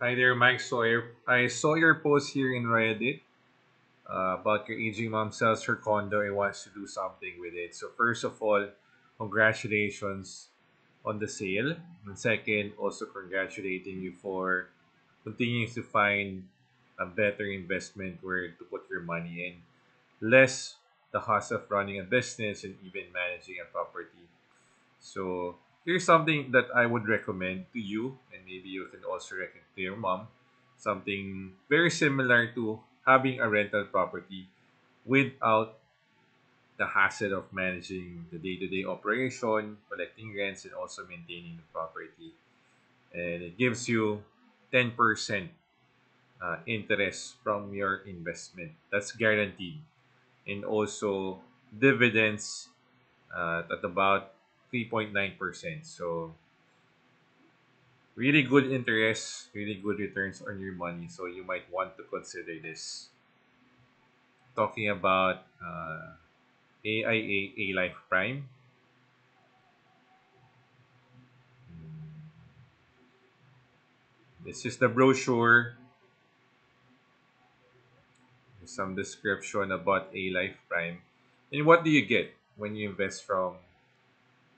Hi there, Mike Sawyer. I saw your post here in Reddit about your aging mom sells her condo and wants to do something with it. So, first of all, congratulations on the sale. And second, also congratulating you for continuing to find a better investment where to put your money in. Less the hassle of running a business and even managing a property. So here's something that I would recommend to you, and maybe you can also recommend to your mom. Something very similar to having a rental property without the hassle of managing the day-to-day operation, collecting rents, and also maintaining the property. And it gives you 10% interest from your investment. That's guaranteed. And also dividends at about 3.9%. So really good interest, really good returns on your money. So you might want to consider this. Talking about AIA A Life Prime. This is the brochure. Some description about A Life Prime. And what do you get when you invest from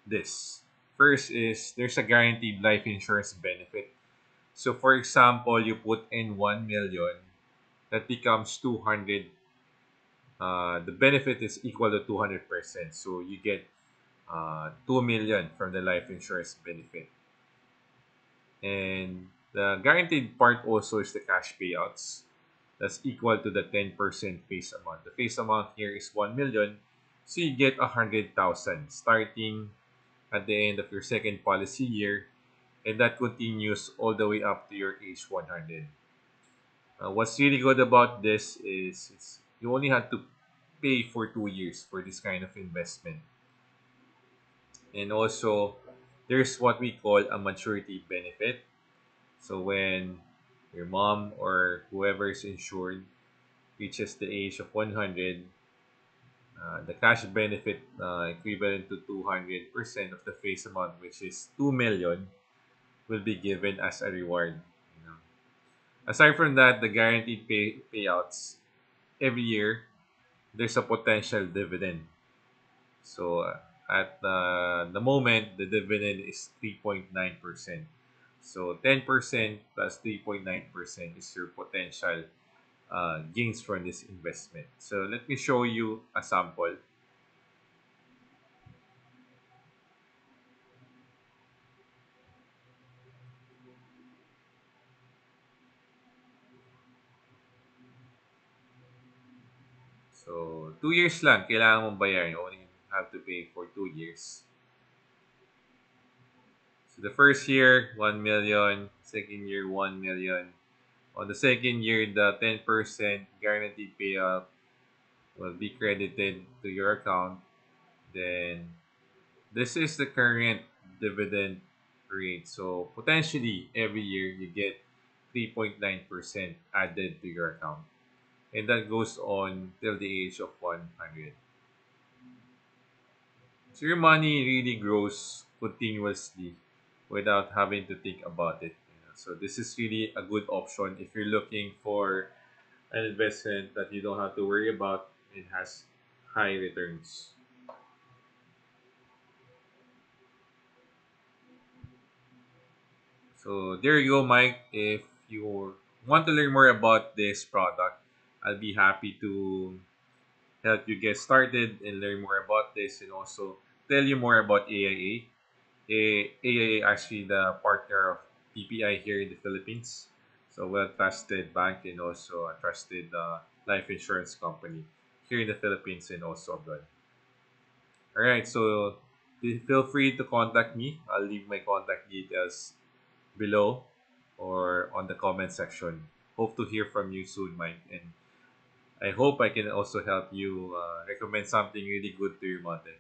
this? First is there's a guaranteed life insurance benefit. So for example, you put in 1 million, that becomes 200. The benefit is equal to 200%. So you get 2 million from the life insurance benefit. And the guaranteed part also is the cash payouts. That's equal to the 10% face amount. The face amount here is 1 million. So you get 100,000 starting at the end of your second policy year. And that continues all the way up to your age 100. What's really good about this is you only have to pay for 2 years for this kind of investment. And also, there's what we call a maturity benefit. So when your mom or whoever is insured reaches the age of 100, the cash benefit equivalent to 200% of the face amount, which is 2 million, will be given as a reward. You know. Aside from that, the guaranteed payouts every year, there's a potential dividend. So at the moment, the dividend is 3.9%. So 10% plus 3.9% is your potential gains from this investment. So let me show you a sample. So 2 years lang, kailangan mong bayaran. You only have to pay for 2 years. So the first year, 1 million. Second year, 1 million. On the second year, the 10% guaranteed payout will be credited to your account. Then this is the current dividend rate. So potentially every year you get 3.9% added to your account. And that goes on till the age of 100. So your money really grows continuously without having to think about it. So this is really a good option if you're looking for an investment that you don't have to worry about. It has high returns. So there you go, Mike. If you want to learn more about this product, I'll be happy to help you get started and learn more about this and also tell you more about AIA. AIA actually the partner of PPI here in the Philippines. So well trusted bank and also a trusted life insurance company here in the Philippines and also abroad. All right, so feel free to contact me. I'll leave my contact details below or on the comment section. Hope to hear from you soon, Mike. And I hope I can also help you recommend something really good to your mother.